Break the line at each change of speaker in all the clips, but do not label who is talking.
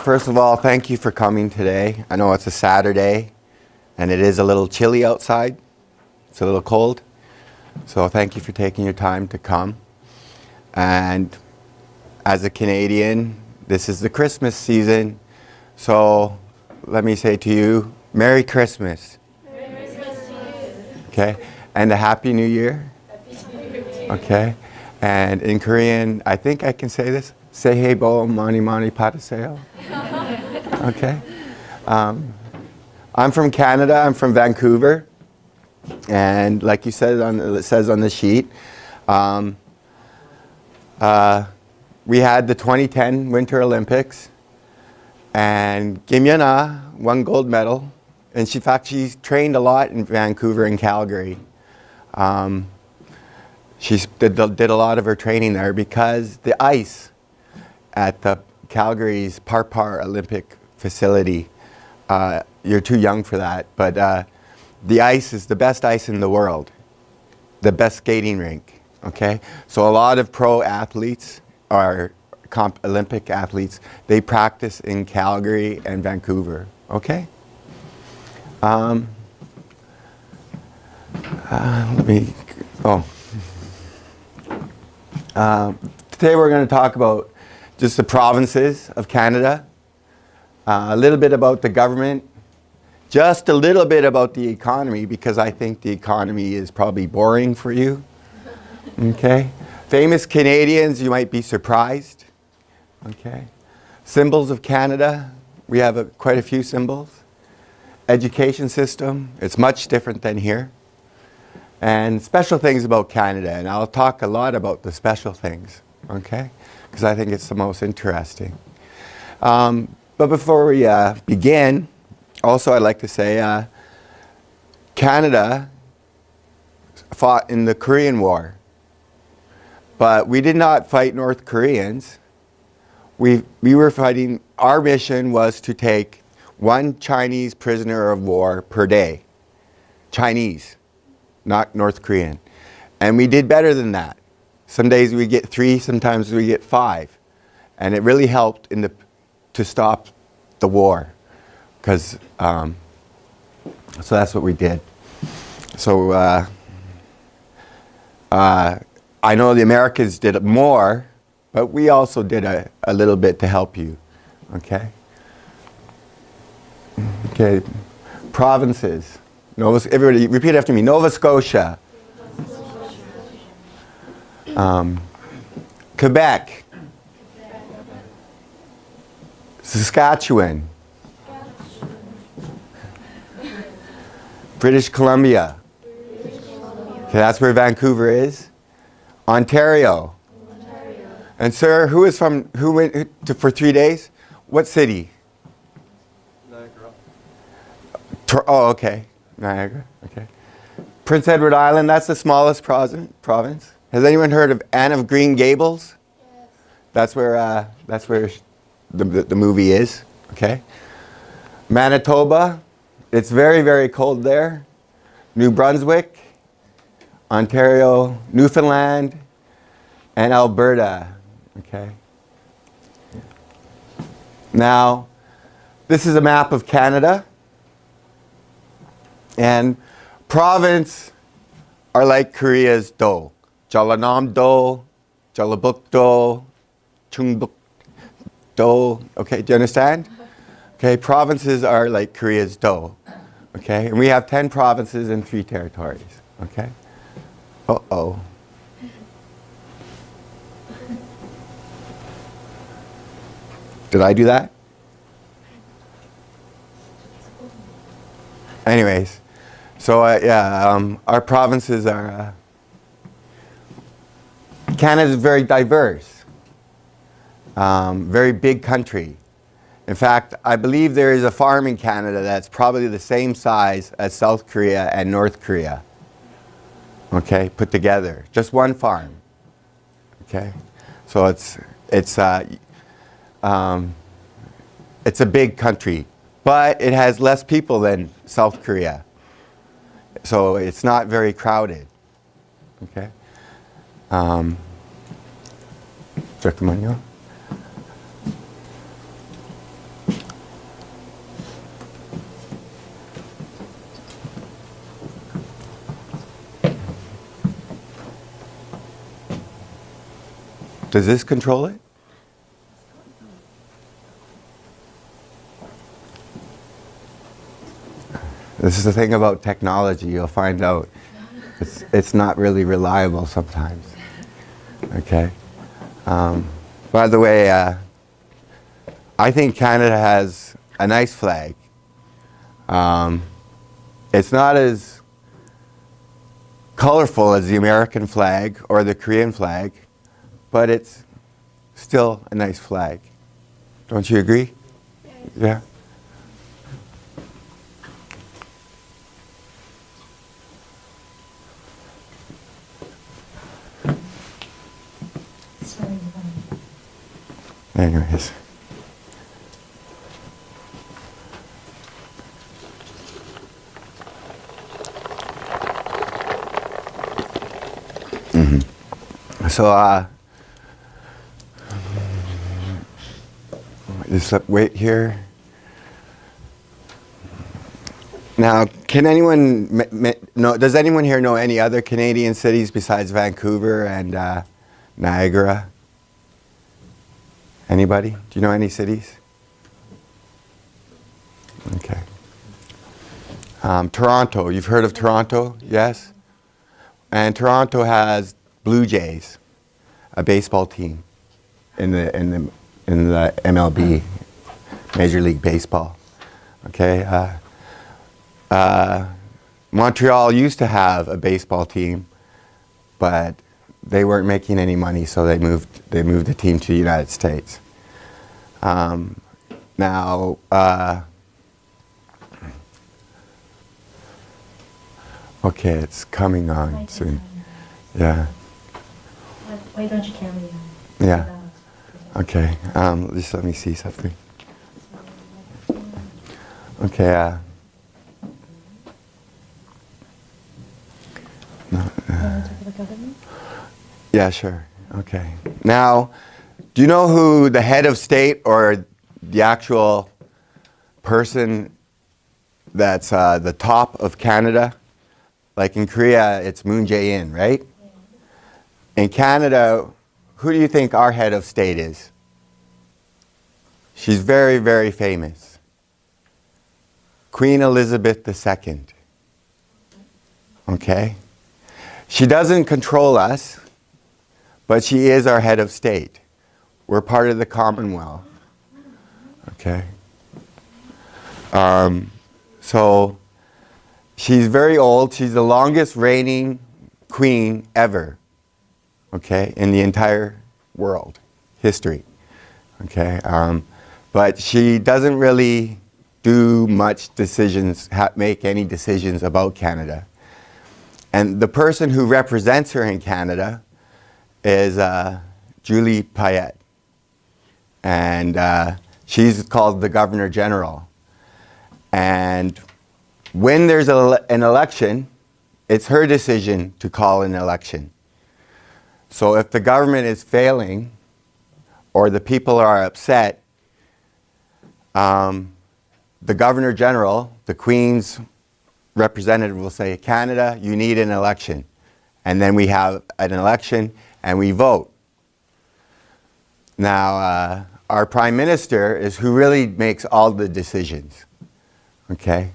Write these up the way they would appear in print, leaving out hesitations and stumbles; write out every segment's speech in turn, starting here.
first of all, thank you for coming today. I know it's a Saturday, and it is a little chilly outside. It's a little cold. So thank you for taking your time to come. And as a Canadian, this is the Christmas season. So let me say to you, Merry Christmas.
Merry Christmas to you.
Okay, and a Happy New Year.
Happy New Year to you.
Okay, and in Korean, I think I can say this. Sehe bo mani mani pataseo. Okay. I'm from Canada. I'm from Vancouver. And like you said, it says on the sheet, we had the 2010 Winter Olympics. And Kim Yeon-ah won gold medal. And in fact, she's trained a lot in Vancouver and Calgary. She did a lot of her training there because the ice at the Calgary's Parpar Olympic facility, you're too young for that, but the ice is the best ice in the world, the best skating rink, okay? So a lot of pro athletes are Olympic athletes, they practice in Calgary and Vancouver, okay? Today we're going to talk about just the provinces of Canada, a little bit about the government, just a little bit about the economy, because I think the economy is probably boring for you. Okay? Famous Canadians, you might be surprised. Okay? Symbols of Canada, we have quite a few symbols. Education system, it's much different than here. And special things about Canada, and I'll talk a lot about the special things, okay? Because I think it's the most interesting. But before we begin, also I'd like to say Canada fought in the Korean War. But we did not fight North Koreans. We were fighting, our mission was to take one Chinese prisoner of war per day. Chinese, not North Korean. And we did better than that. Some days we get 3, sometimes we get 5. And it really helped to stop the war. Because, so that's what we did. So, I know the Americans did more, but we also did a little bit to help you, okay? Okay, provinces. Everybody repeat after me. Nova Scotia. Quebec. Saskatchewan. British Columbia. Okay, that's where Vancouver is. Ontario. And sir, who went for 3 days? What city? Niagara. Oh, okay. Niagara, okay. Prince Edward Island, that's the smallest province. Has anyone heard of Anne of Green Gables? Yes. That's where the movie is, okay. Manitoba, it's very, very cold there. New Brunswick, Ontario, Newfoundland, and Alberta, okay. Now, this is a map of Canada. And province are like Korea's do. Jeollanam-do, Jeollabuk-do, Chungbuk-do. Okay, do you understand? Okay, provinces are like Korea's do. Okay, and we have 10 provinces and 3 territories. Okay? Uh-oh. Did I do that? Anyways, so our provinces are, Canada is very diverse, very big country. In fact, I believe there is a farm in Canada that's probably the same size as South Korea and North Korea. Okay, put together, just one farm. Okay, so it's a big country. But it has less people than South Korea. So it's not very crowded. Okay? Does this control it? This is the thing about technology. You'll find out it's not really reliable sometimes. Okay. By the way, I think Canada has a nice flag. It's not as colorful as the American flag or the Korean flag, but it's still a nice flag. Don't you agree? Yeah. Anyways. So, just wait here. Now, can anyone know? Does anyone here know any other Canadian cities besides Vancouver and Niagara? Anybody? Do you know any cities? Okay. Toronto. You've heard of Toronto? Yes. And Toronto has Blue Jays, a baseball team in the MLB, Major League Baseball. Okay. Montreal used to have a baseball team, but they weren't making any money, so they moved the team to the United States. Now, okay, it's coming on soon. Yeah.
Why don't you carry on?
Yeah. Okay. Just let me see something. Okay. Yeah, sure. Okay. Now, do you know who the head of state or the actual person that's the top of Canada? Like in Korea, it's Moon Jae-in, right? In Canada, who do you think our head of state is? She's very, very famous. Queen Elizabeth II. Okay? She doesn't control us, but she is our head of state. We're part of the Commonwealth. Okay? So, she's very old. She's the longest reigning queen ever. Okay? In the entire world history. Okay? But she doesn't really do much decisions, make any decisions about Canada. And the person who represents her in Canada is Julie Payette. And she's called the Governor General. And when there's an election, it's her decision to call an election. So if the government is failing or the people are upset, the Governor General, the Queen's representative, will say, Canada, you need an election. And then we have an election and we vote. Now, our Prime Minister is who really makes all the decisions. Okay?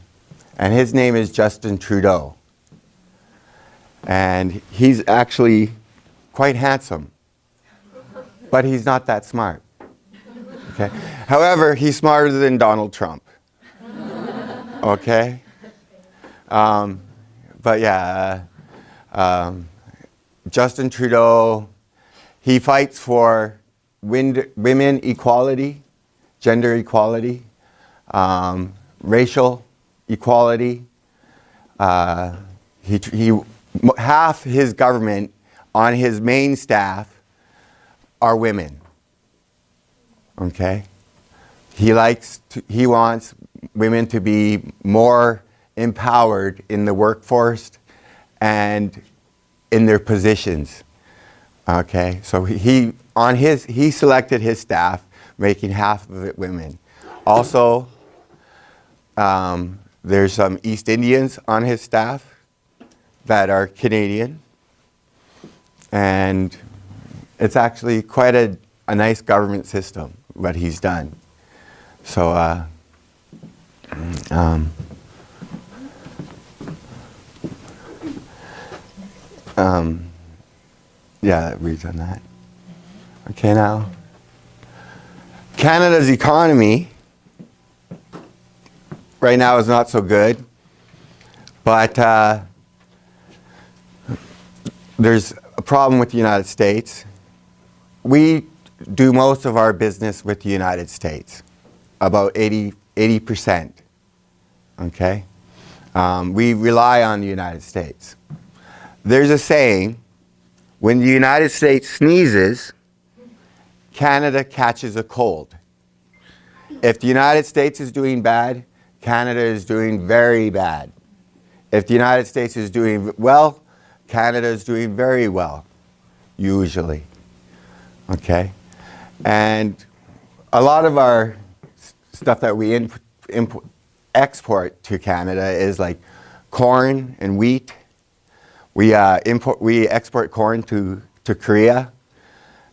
And his name is Justin Trudeau. And he's actually quite handsome. But he's not that smart. Okay? However, he's smarter than Donald Trump. Okay? But yeah, Justin Trudeau, he fights for women equality, gender equality, racial equality. Half his government on his main staff are women. Okay? He wants women to be more empowered in the workforce and in their positions. Okay? So he selected his staff, making half of it women. Also, there's some East Indians on his staff that are Canadian. And it's actually quite a nice government system, what he's done. So, yeah, that reads on that. Okay, now, Canada's economy right now is not so good, but there's a problem with the United States. We do most of our business with the United States, about 80%, okay? We rely on the United States. There's a saying, when the United States sneezes, Canada catches a cold. If the United States is doing bad, Canada is doing very bad. If the United States is doing well, Canada is doing very well, usually. Okay? And a lot of our stuff that we export to Canada is like corn and wheat. We export corn to Korea.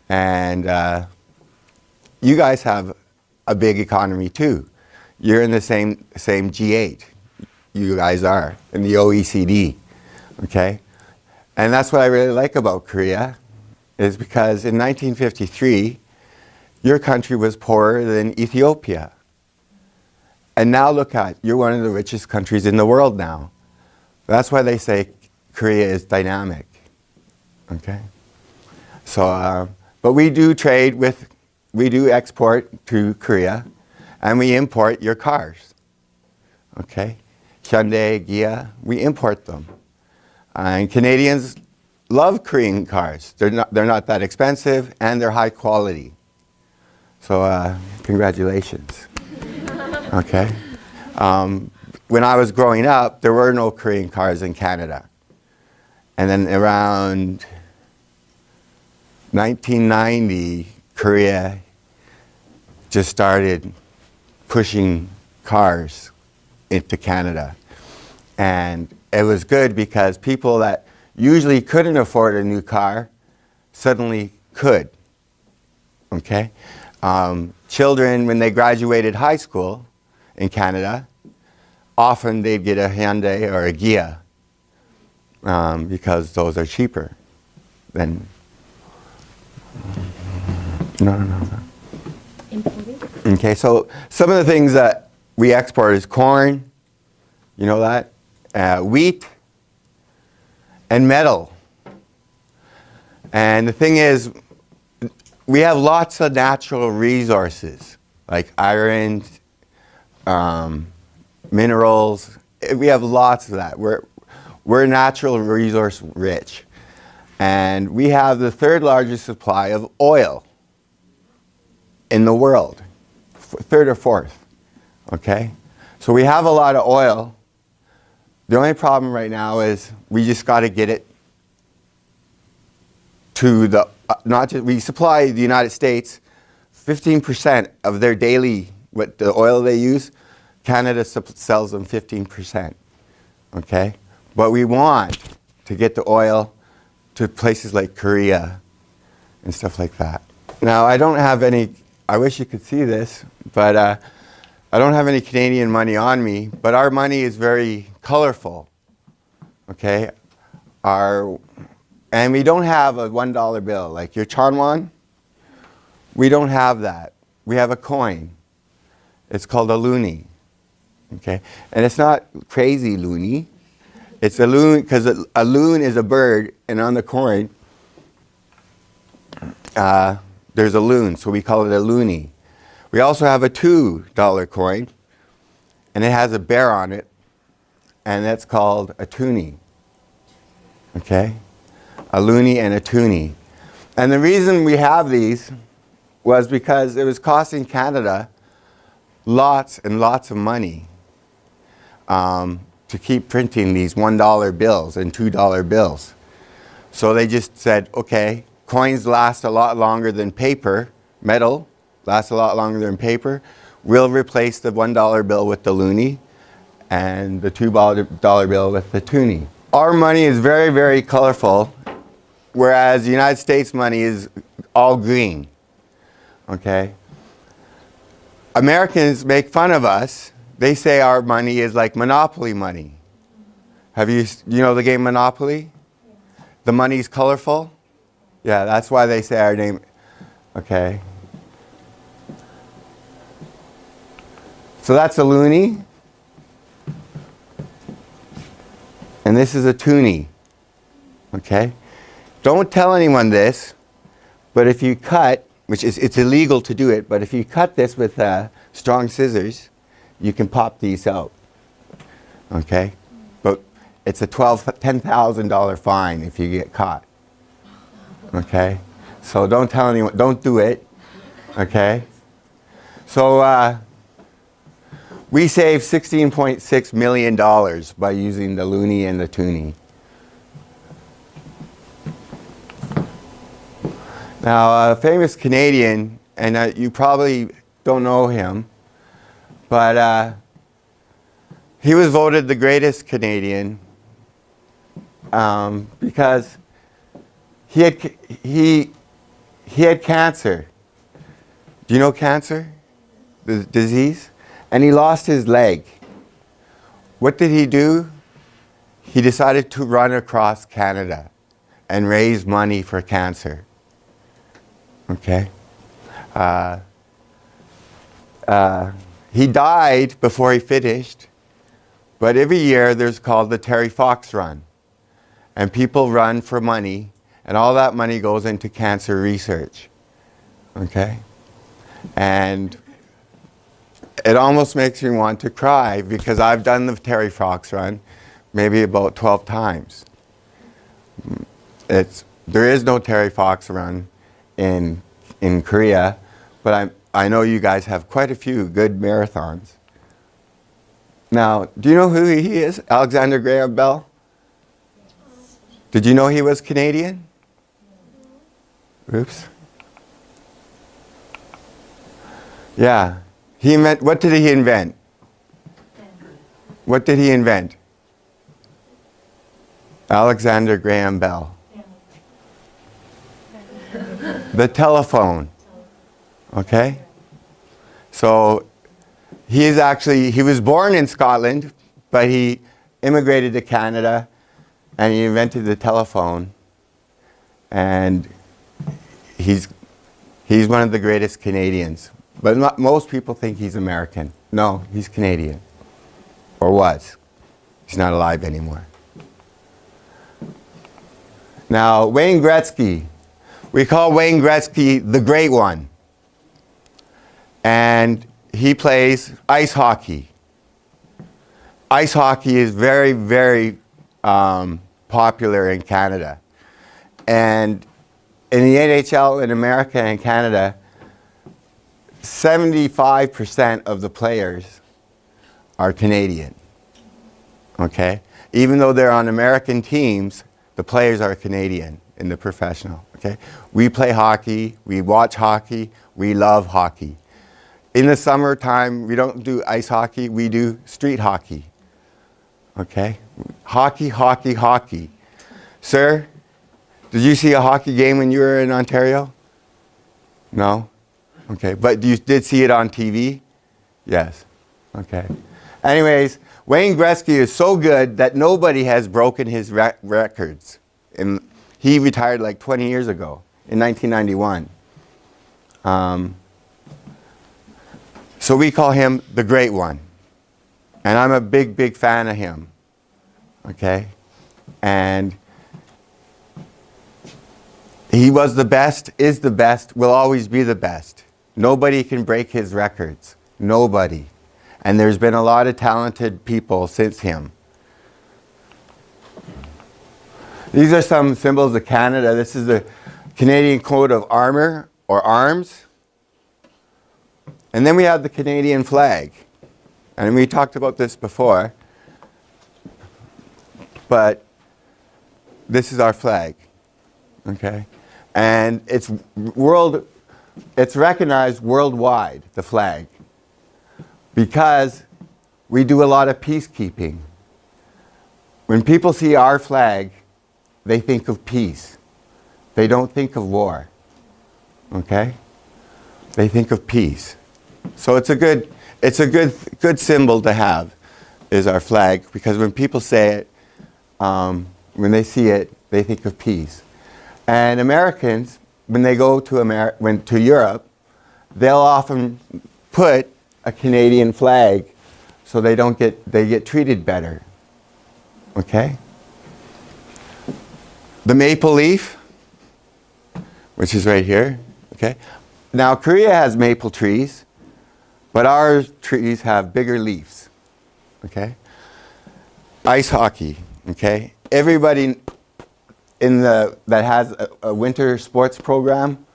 And you guys have a big economy too. You're in the same G8. You guys are in the OECD. Okay? And that's what I really like about Korea, is because in 1953, your country was poorer than Ethiopia. And now look at, you're one of the richest countries in the world now. That's why they say Korea is dynamic. Okay? So, but we do trade with, we do export to Korea, and we import your cars. Okay? Hyundai, Kia, we import them. And Canadians love Korean cars. They're not that expensive, and they're high quality. So congratulations. Okay. When I was growing up, there were no Korean cars in Canada. And then around 1990, Korea just started pushing cars into Canada. And it was good because people that usually couldn't afford a new car suddenly could. Okay? Children, when they graduated high school in Canada, often they'd get a Hyundai or a Kia because those are cheaper than... No.
Imported?
Okay, so some of the things that we export is corn, you know that, wheat, and metal. And the thing is, we have lots of natural resources, like iron, minerals. We have lots of that. We're natural resource rich. And we have the third largest supply of oil in the world, third or fourth, okay? So we have a lot of oil. The only problem right now is we just got to get it to the, we supply the United States 15% of their daily, what the oil they use, Canada sells them 15%, okay? But we want to get the oil to places like Korea and stuff like that. Now, I don't have any, I wish you could see this, but I don't have any Canadian money on me, but our money is very colorful, okay? And we don't have a $1 bill, like your Shawn. We don't have that. We have a coin. It's called a loonie, okay? And it's not crazy loony. It's a loon, because a loon is a bird, and on the coin, there's a loon, so we call it a loonie. We also have a $2 coin, and it has a bear on it, and that's called a toonie. Okay? A loonie and a toonie. And the reason we have these was because it was costing Canada lots and lots of money to keep printing these $1 bills and $2 bills. So they just said, okay, coins last a lot longer than paper, metal lasts a lot longer than paper. We'll replace the $1 bill with the loonie and the $2 bill with the toonie. Our money is very, very colorful, whereas the United States money is all green. Okay? Americans make fun of us. They say our money is like Monopoly money. You know the game Monopoly? The money's colorful? Yeah, that's why they say our name. Okay. So that's a loonie. And this is a toonie. Okay? Don't tell anyone this, but if you cut, it's illegal to do it, but if you cut this with strong scissors, you can pop these out. Okay? But it's a $10,000 fine if you get caught. Okay? So don't tell anyone, don't do it. Okay? So we saved $16.6 million by using the loonie and the toonie. Now, a famous Canadian, and you probably don't know him, but he was voted the greatest Canadian because he had cancer. Do you know cancer? The disease? And he lost his leg. What did he do? He decided to run across Canada and raise money for cancer. Okay? He died before he finished, but every year there's called the Terry Fox Run. And people run for money, and all that money goes into cancer research. Okay? And it almost makes me want to cry because I've done the Terry Fox Run maybe about 12 times. There is no Terry Fox Run in Korea, but I know you guys have quite a few good marathons. Now, do you know who he is? Alexander Graham Bell? Did you know he was Canadian? Oops. Yeah. What did he invent? What did he invent? Alexander Graham Bell. The telephone. Okay? So he was born in Scotland, but he immigrated to Canada and he invented the telephone. And he's one of the greatest Canadians. But most people think he's American. No, he's Canadian. Or was. He's not alive anymore. Now, Wayne Gretzky. We call Wayne Gretzky the Great One. And he plays ice hockey. Ice hockey is very, very popular in Canada. And in the NHL in America and Canada, 75% of the players are Canadian. Okay? Even though they're on American teams, the players are Canadian in the professional. Okay? We play hockey, we watch hockey, we love hockey. In the summertime, we don't do ice hockey, we do street hockey. Okay? Hockey, hockey, hockey. Sir, did you see a hockey game when you were in Ontario? No? Okay, but you did see it on TV? Yes. Okay. Anyways, Wayne Gretzky is so good that nobody has broken his records. And he retired like 20 years ago, in 1991. So we call him the Great One. And I'm a big, big fan of him. Okay? And he was the best, is the best, will always be the best. Nobody can break his records. Nobody. And there's been a lot of talented people since him. These are some symbols of Canada. This is the Canadian coat of armor or arms. And then we have the Canadian flag. And we talked about this before. But this is our flag. Okay? And it's recognized worldwide, the flag, because we do a lot of peacekeeping. When people see our flag, they think of peace. They don't think of war. Okay? They think of peace. So it's a good symbol to have, is our flag, because when people say it, when they see it, they think of peace. And Americans, when they go to Europe, they'll often put a Canadian flag so they get treated better. Okay? The maple leaf, which is right here. Okay? Now Korea has maple trees, but our trees have bigger leaves. Okay? Ice hockey. Okay? Everybody that has a winter sports program,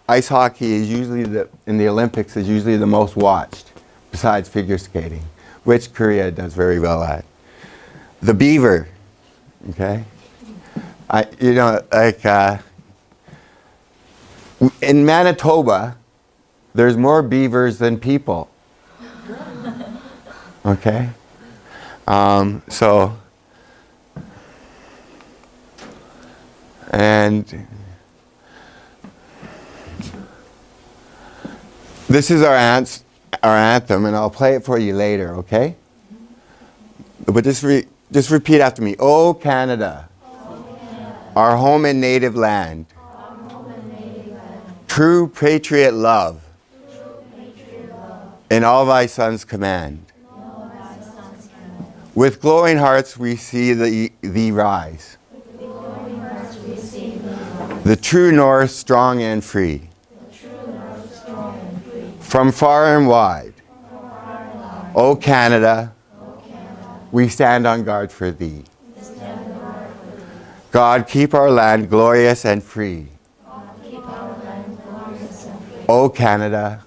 ice hockey is usually in the Olympics is usually the most watched, besides figure skating, which Korea does very well at. The beaver. Okay? In Manitoba, there's more beavers than people. Okay? And this is our anthem, and I'll play it for you later, okay? But just repeat after me. Oh, Canada, our home and native land. True patriot love. In all thy sons' command. With glowing hearts we see thee rise. The true north, strong and free. From far and wide. O Canada, we stand on guard for thee. God, keep our land glorious and free. O Canada,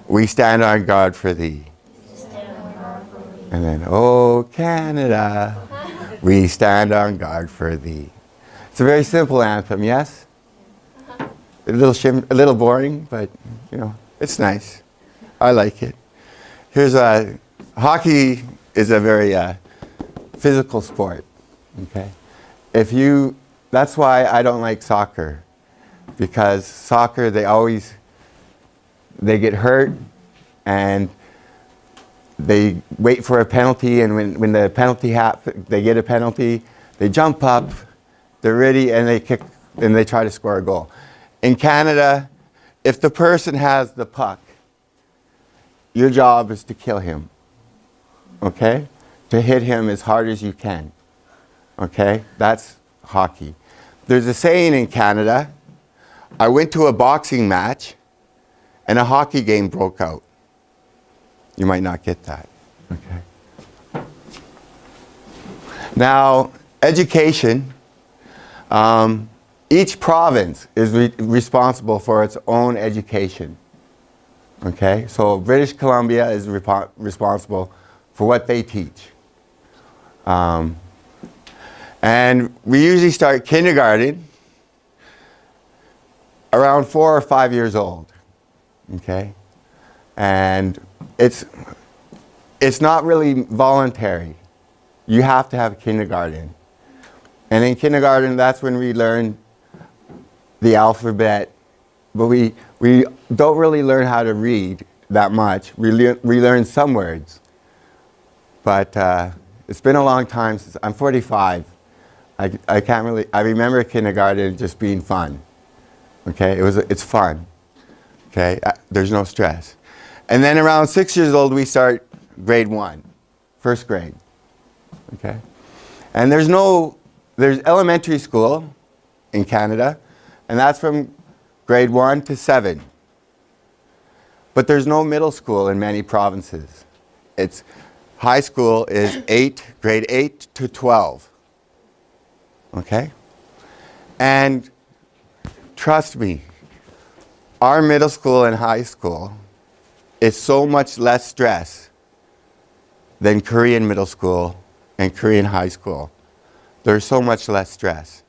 we stand on guard for thee. And then, O Canada, we stand on guard for thee. It's a very simple anthem, yes? A little boring, but it's nice. I like it. Hockey is a very physical sport. Okay, that's why I don't like soccer, because soccer they get hurt and they wait for a penalty, and when the penalty they get a penalty, they jump up, they're ready, and they kick and they try to score a goal. In Canada, if the person has the puck, your job is to kill him. Okay? To hit him as hard as you can. Okay? That's hockey. There's a saying in Canada, I went to a boxing match and a hockey game broke out. You might not get that. Okay? Now, education. Each province is responsible for its own education. Okay? So British Columbia is responsible for what they teach. And we usually start kindergarten around 4 or 5 years old. Okay? And it's not really voluntary. You have to have kindergarten. And in kindergarten, that's when we learn the alphabet. But we don't really learn how to read that much. We learn some words. But it's been a long time since I'm 45. I remember kindergarten just being fun. Okay, it's fun. Okay, there's no stress. And then around 6 years old, we start grade 1, first grade. Okay, and there's elementary school in Canada, and that's from grade 1 to 7. But there's no middle school in many provinces. High school is grade 8 to 12. Okay? And trust me, our middle school and high school is so much less stress than Korean middle school and Korean high school. There's so much less stress.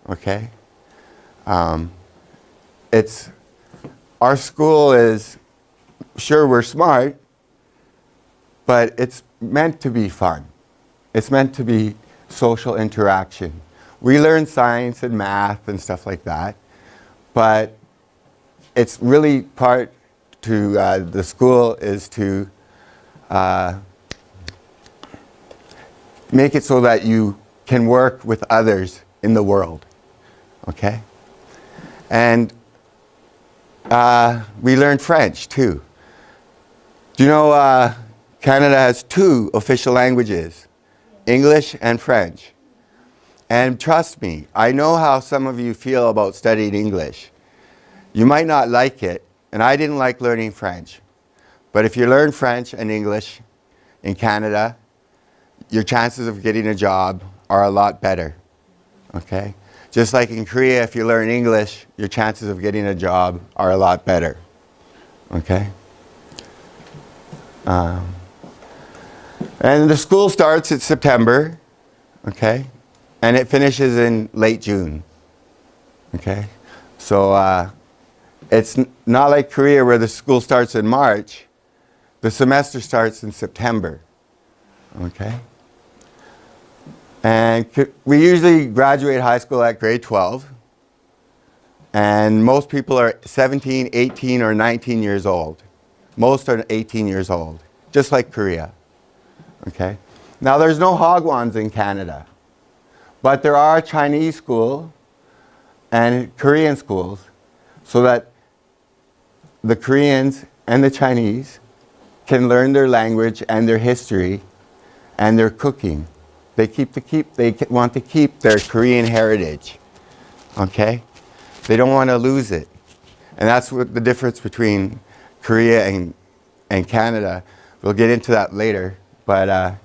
Okay? Our school is, sure, we're smart, but it's meant to be fun. It's meant to be social interaction. We learn science and math and stuff like that, but it's really part to the school is to make it so that you can work with others in the world, okay? And we learned French too. Do you know Canada has 2 official languages, English and French. And trust me, I know how some of you feel about studying English. You might not like it, and I didn't like learning French. But if you learn French and English in Canada, your chances of getting a job are a lot better, okay? Just like in Korea, if you learn English, your chances of getting a job are a lot better, okay? And the school starts in September, okay? And it finishes in late June, okay? So it's not like Korea where the school starts in March. The semester starts in September, okay? And we usually graduate high school at grade 12. And most people are 17, 18, or 19 years old. Most are 18 years old, just like Korea, okay? Now there's no Hagwons in Canada. But there are Chinese schools and Korean schools so that the Koreans and the Chinese can learn their language and their history and their cooking. They want to keep their Korean heritage, okay? They don't want to lose it. And that's what the difference between Korea and Canada. We'll get into that later, but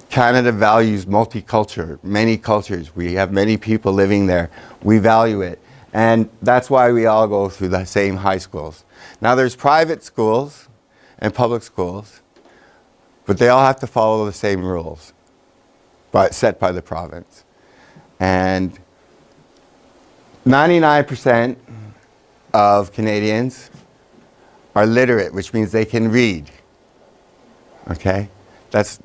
Canada values multicultural, many cultures. We have many people living there. We value it. And that's why we all go through the same high schools. Now there's private schools and public schools, but they all have to follow the same rules set by the province. And 99% of Canadians are literate, which means they can read, okay? That's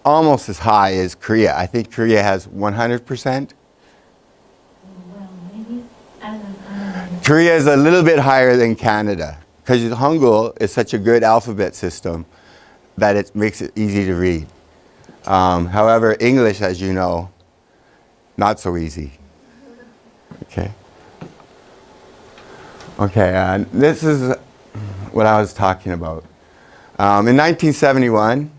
almost as high as Korea. I think Korea has 100%.
Well, maybe. I don't know.
Korea is a little bit higher than Canada because Hangul is such a good alphabet system that it makes it easy to read. However, English, as you know, not so easy. Okay. Okay, this is what I was talking about. In 1971,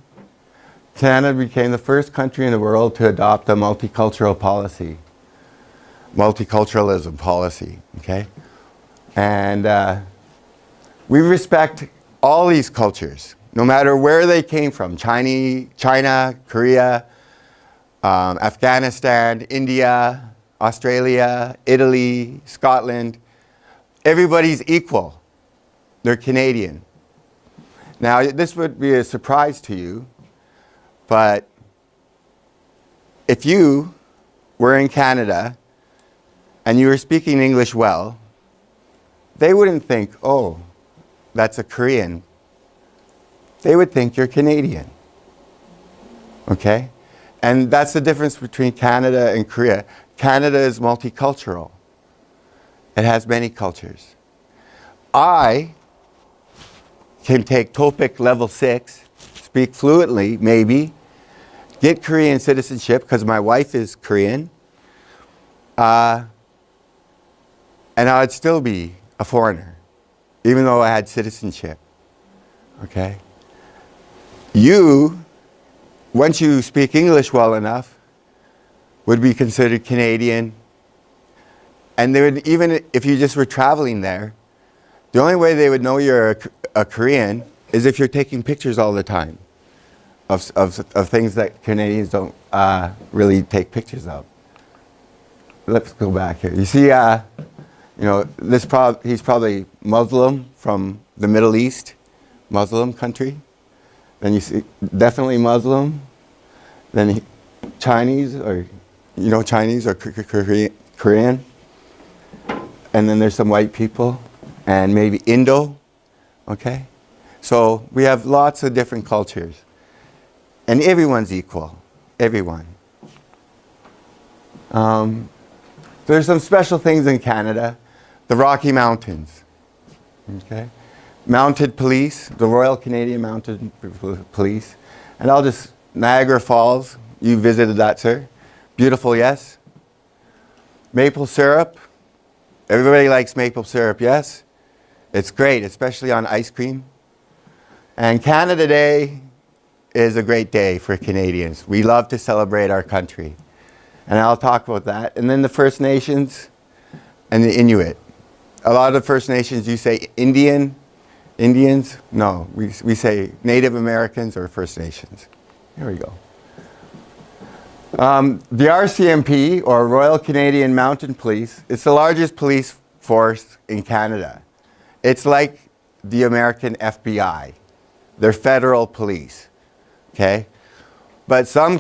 Canada became the first country in the world to adopt a multiculturalism policy, okay? And we respect all these cultures, no matter where they came from, China, Korea, Afghanistan, India, Australia, Italy, Scotland. Everybody's equal. They're Canadian. Now, this would be a surprise to you, but if you were in Canada and you were speaking English well, they wouldn't think, oh, that's a Korean. They would think you're Canadian. Okay? And that's the difference between Canada and Korea. Canada is multicultural. It has many cultures. I can take TOEFL level 6, speak fluently, maybe, get Korean citizenship because my wife is Korean, and I'd still be a foreigner, even though I had citizenship. Okay? You, once you speak English well enough, would be considered Canadian. And they would, even if you just were traveling there, the only way they would know you're a Korean is if you're taking pictures all the time of things that Canadians don't really take pictures of. Let's go back here. You see, he's probably Muslim from the Middle East, Muslim country. Then you see definitely Muslim. Then Chinese, or Chinese or Korean. And then there's some white people, and maybe Indo, okay? So we have lots of different cultures. And everyone's equal, everyone. There's some special things in Canada. The Rocky Mountains. Okay? Mounted Police, the Royal Canadian Mounted Police. And Niagara Falls, you visited that, sir. Beautiful, yes? Maple syrup. Everybody likes maple syrup, yes? It's great, especially on ice cream. And Canada Day is a great day for Canadians. We love to celebrate our country. And I'll talk about that. And then the First Nations and the Inuit. A lot of the First Nations, you say Indians? No, we say Native Americans or First Nations. Here we go. The RCMP, or Royal Canadian Mounted Police, it's the largest police force in Canada. It's like the American FBI. They're federal police, okay? But some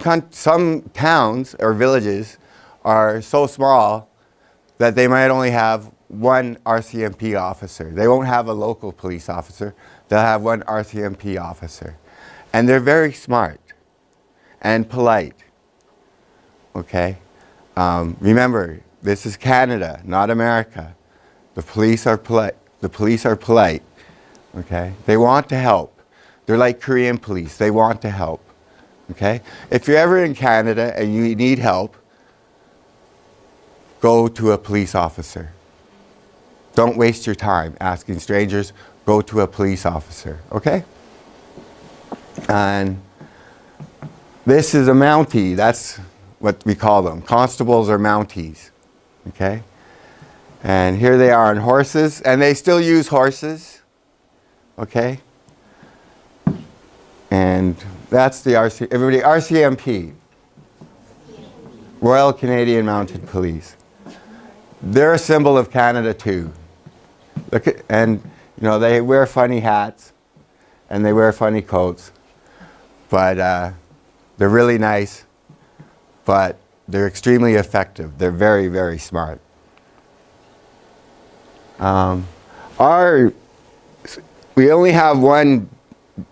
towns or villages are so small that they might only have one RCMP officer. They won't have a local police officer. They'll have one RCMP officer. And they're very smart and polite, okay? Remember, this is Canada, not America. The police are polite. The police are polite, okay? They want to help. They're like Korean police. They want to help, okay? If you're ever in Canada and you need help, go to a police officer. Don't waste your time asking strangers. Go to a police officer, okay? And this is a Mountie. That's what we call them. Constables are Mounties, okay? And here they are on horses, and they still use horses, okay? And that's the RCMP, Royal Canadian Mounted Police. They're a symbol of Canada too. Look at, and you know, they wear funny hats and they wear funny coats, but they're really nice, but they're extremely effective. They're very, very smart. We only have one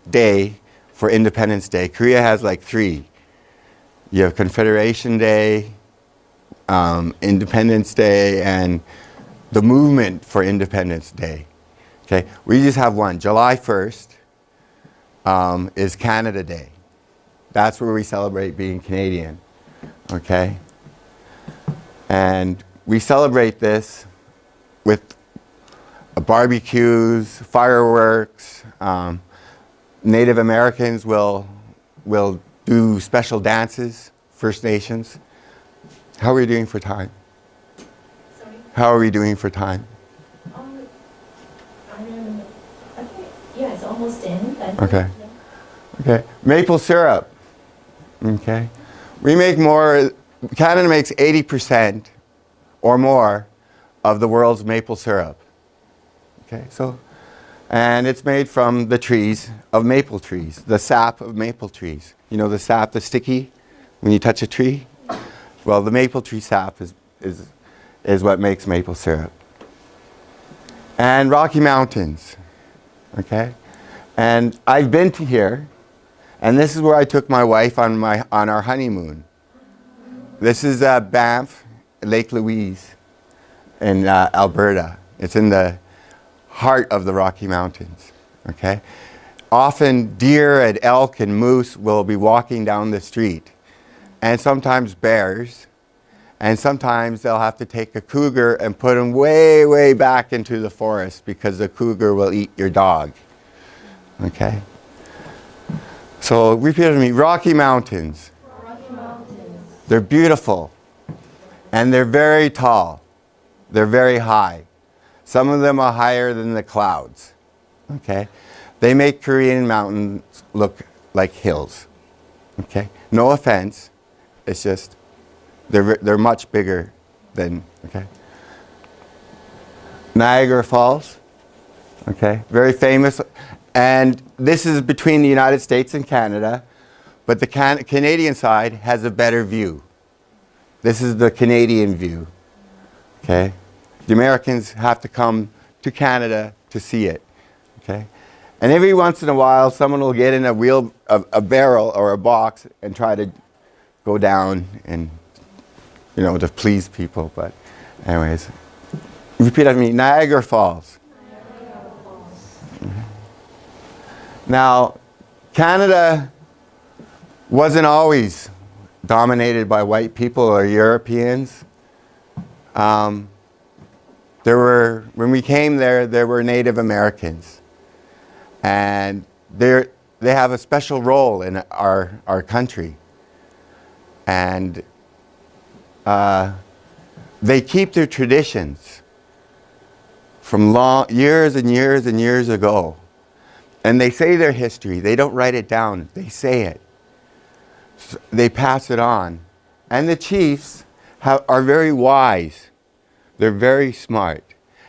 day for Independence Day. Korea has like 3. You have Confederation Day, Independence Day, and the movement for Independence Day. Okay, we just have one. July 1st is Canada Day. That's where we celebrate being Canadian. Okay, and we celebrate this with barbecues, fireworks. Native Americans will do special dances, First Nations. How are we doing for time?
Sorry?
How are we doing for time?
I think, yeah, it's almost in.
Okay. Okay. Maple syrup. Okay. We make more, Canada makes 80% or more of the world's maple syrup. Okay, so, and it's made from the trees of maple trees, the sap of maple trees. You know the sap that's sticky when you touch a tree? Well, the maple tree sap is what makes maple syrup. And Rocky Mountains, okay? And I've been to here, and this is where I took my wife on our honeymoon. This is Banff, Lake Louise in Alberta. It's in the heart of the Rocky Mountains, okay? Often deer and elk and moose will be walking down the street, and sometimes bears, and sometimes they'll have to take a cougar and put him way, way back into the forest because the cougar will eat your dog, okay? So repeat after me, Rocky Mountains.
Rocky Mountains.
They're beautiful, and they're very tall. They're very high. Some of them are higher than the clouds, okay? They make Korean mountains look like hills, okay? No offense, it's just, they're much bigger than, okay? Niagara Falls, okay? Very famous, and this is between the United States and Canada, but the Canadian side has a better view. This is the Canadian view, okay? The Americans have to come to Canada to see it, okay? And every once in a while, someone will get in a barrel or a box and try to go down and, you know, to please people. But Anyways, repeat after me. Niagara Falls. Now, Canada wasn't always dominated by white people or Europeans. When we came there were Native Americans. And they have a special role in our country. And they keep their traditions from years and years and years ago. And they say their history. They don't write it down. They say it. So they pass it on. And the chiefs are very wise. They're very smart.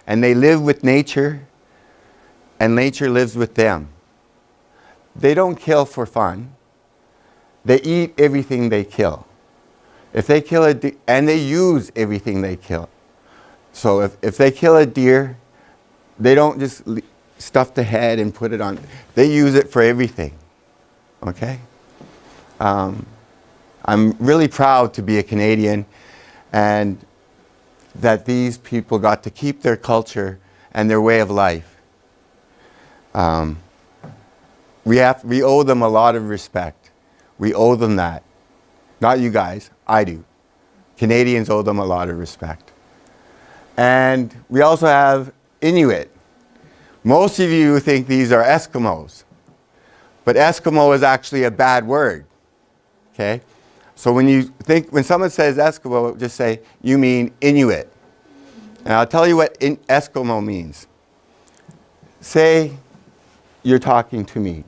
And they live with nature, and nature lives with them. They don't kill for fun. They eat everything they kill. If they kill a deer, and they use everything they kill. So if they kill a deer, they don't just stuff the head and put it on. They use it for everything. Okay? I'm really proud to be a Canadian, and that these people got to keep their culture and their way of life. We owe them a lot of respect. We owe them that. Not you guys, I do. Canadians owe them a lot of respect. And we also have Inuit. Most of you think these are Eskimos, but Eskimo is actually a bad word. Okay? So when someone says Eskimo, just say, you mean Inuit. And I'll tell you what Eskimo means. Say you're talking to me,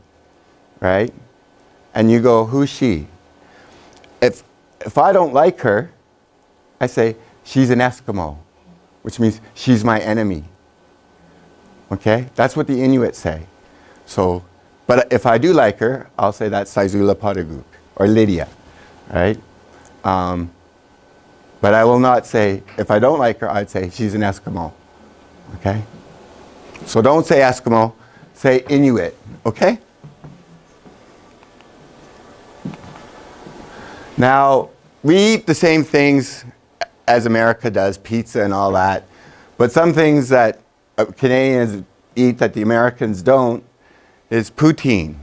right? And you go, who's she? If I don't like her, I say, she's an Eskimo, which means she's my enemy. Okay? That's what the Inuit say. So, but if I do like her, I'll say that's Saizula Padaguk, or Lydia, right? But I will not say, if I don't like her, I'd say she's an Eskimo. Okay? So don't say Eskimo, say Inuit. Okay? Now, we eat the same things as America does, pizza and all that. But some things that Canadians eat that the Americans don't is poutine.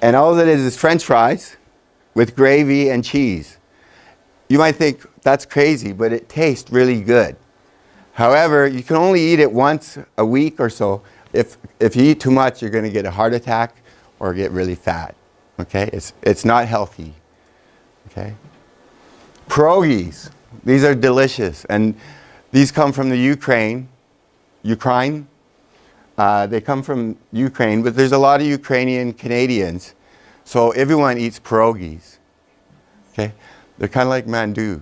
And all it is French fries with gravy and cheese. You might think that's crazy, but it tastes really good. However, you can only eat it once a week or so. If you eat too much, you're going to get a heart attack or get really fat. Okay? It's not healthy. Okay? Pierogies. These are delicious. And these come from the Ukraine. They come from Ukraine, but there's a lot of Ukrainian Canadians. So everyone eats pierogies. Okay? They're kind of like mandu.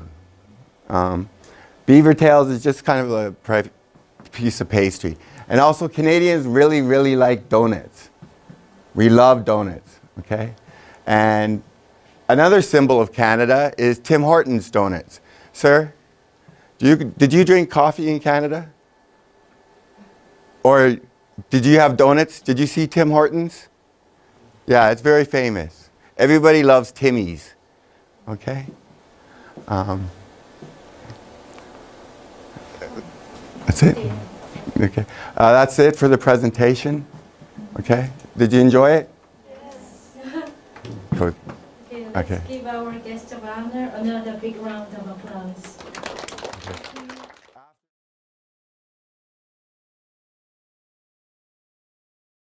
Beaver tails is just kind of a piece of pastry. And also Canadians really, really like donuts. We love donuts, okay? And another symbol of Canada is Tim Hortons donuts. Sir, did you drink coffee in Canada? Or did you have donuts? Did you see Tim Hortons? Yeah, it's very famous. Everybody loves Timmy's, okay? That's it? Okay. That's it for the presentation. Okay. Did you enjoy it?
Yes.
Good.
Okay, let's give our guest of honor another big round of applause.
Okay.